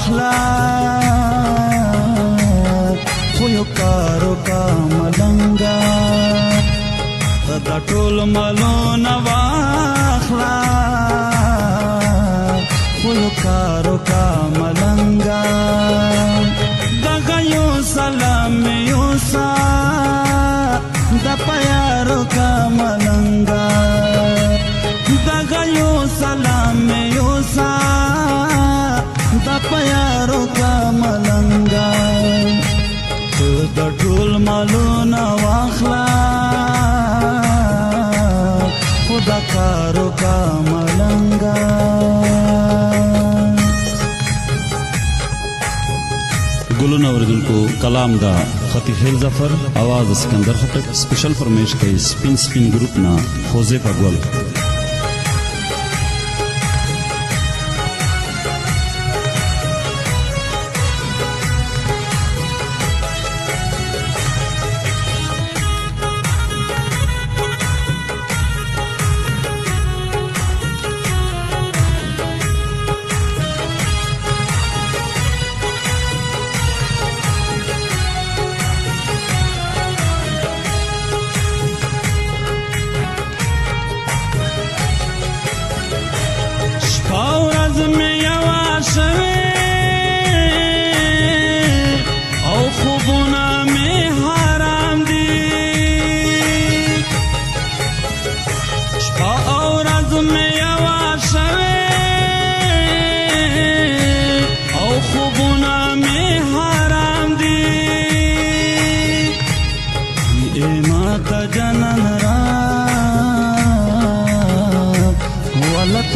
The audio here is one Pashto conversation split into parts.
واخلا خو یو کارو کا ملنګا دا ټول مالونه واخلا خو یو کارو کا ملنګا دغه یو سلام یوسا د پیارو کا ملنګا دغه یو سلام یوسا د پیارو کا ملنګا د ټول مالونه واخلا خدا کارو کا ملنګا ګلونه اوریدونکو کلام دا خطی خیل ظفر आवाज سکندر خټک سپیشل فرمیش کوي سپین سپین ګروپ نا خوځه په ګل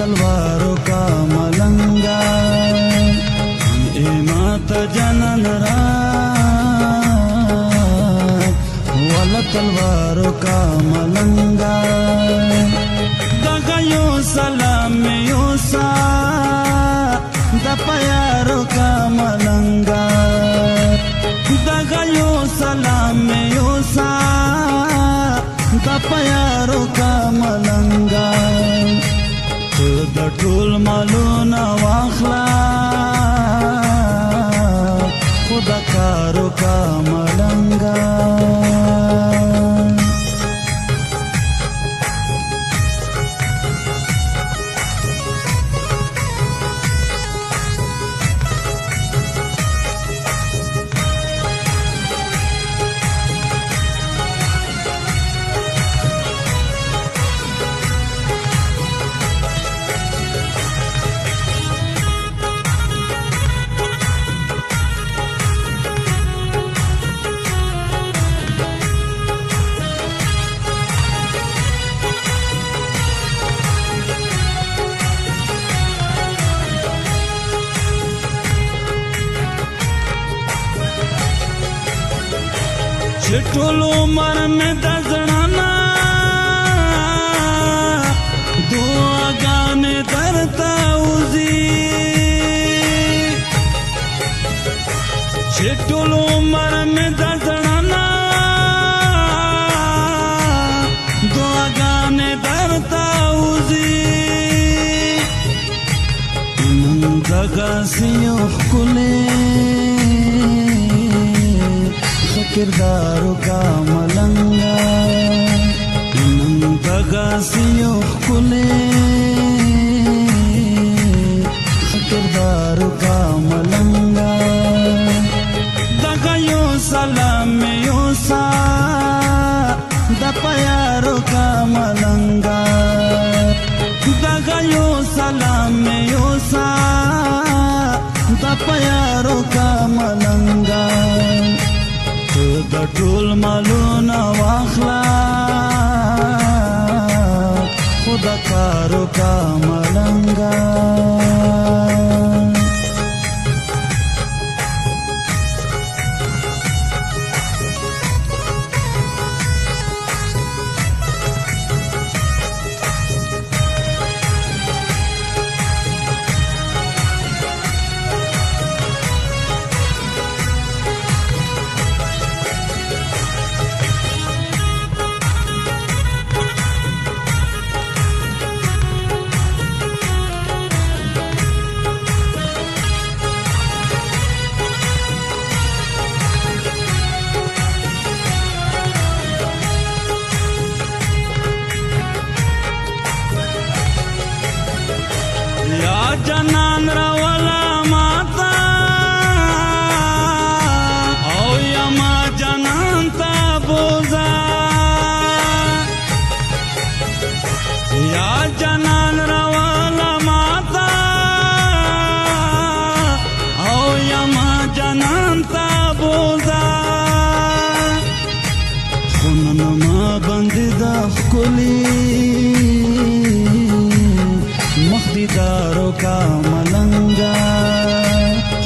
तलवारों का मलंगा ए माता जनन वाला तलवारों का मलंगा दगयो सलाम योसा द प्यारों का मलंगा दगयो सलाम योसा द प्यारों का मलंगा د ټول مالونه واخلا خدا کارو کا ملنګا ټول عمر مې د زړه دعاګانې درته وځي چې ټول عمر مې د زړه دعاګانې درته وځي نن دغه سیو ښکلې किरदारों का मलंगा दगा सियो खुले किरदारों का मलंगा दगा यो सलाम योसा द प्यारों का मलंगा दगा यो सलाम योसा द प्यारों का मलंगा د ټول مالونه واخلا خدا کارو کا ملنګا خونن ما بندې د ښکلي مخ دې دارو کا ملنګا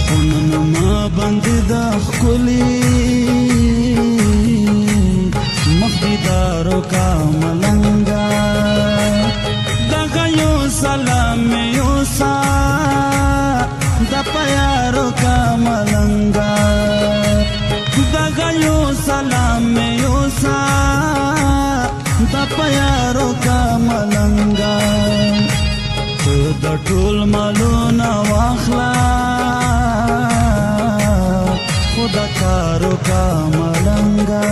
خونن ما بندې د ښکلي مخ دې دارو کا ملنګا دغه یو سلام یو سا د پیارو کا ملنګا دغه یو سلام یو سا د پیارو کا ملنګا ته د ټول مالونه واخلا خدا کارو کا ملنګا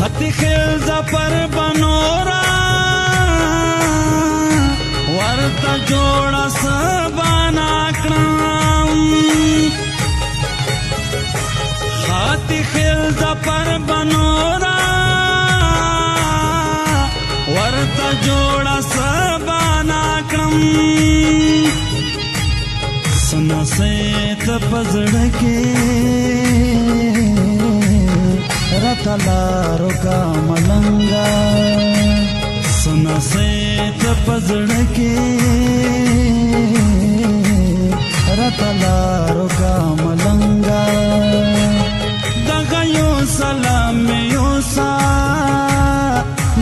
हती खेल पर बनोरा वर्त जोड़ा सबना क्रम हाथी खेल पर बनोरा वर्त जोड़ा सबना क्रम सुना से तपजड़ के रतलारो का मलंगा सुना से तपजड़ के रतलारो का मलंगा दगयो सलाम यो सा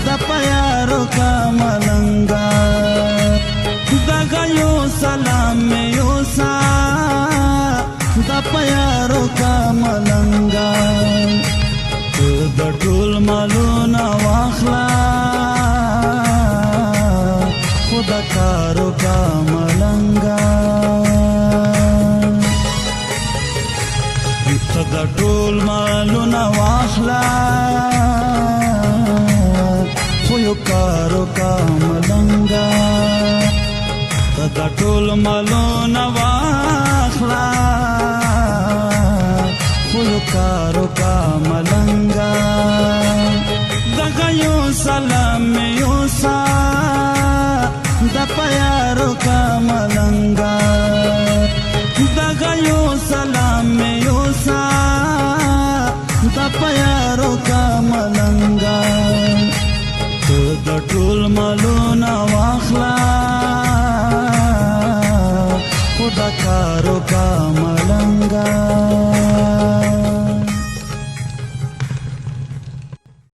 द प्यारो का मलंगा दगयो सलाम यो सा द प्यारो का मलंगा د ټول مالونه واخلا خدا کارو کا ملنګا د ټول مالونه واخلا خو یو کارو کا ملنګا د ټول مالونه واخلا خو کارو کا ملنګا دغه یو سلام یو سا د پیارو کا ملنګا دغه یو سلام یو سا د پیارو کا ملنګا ته د ټول مالونه واخلا خدا کارو کا ملنګا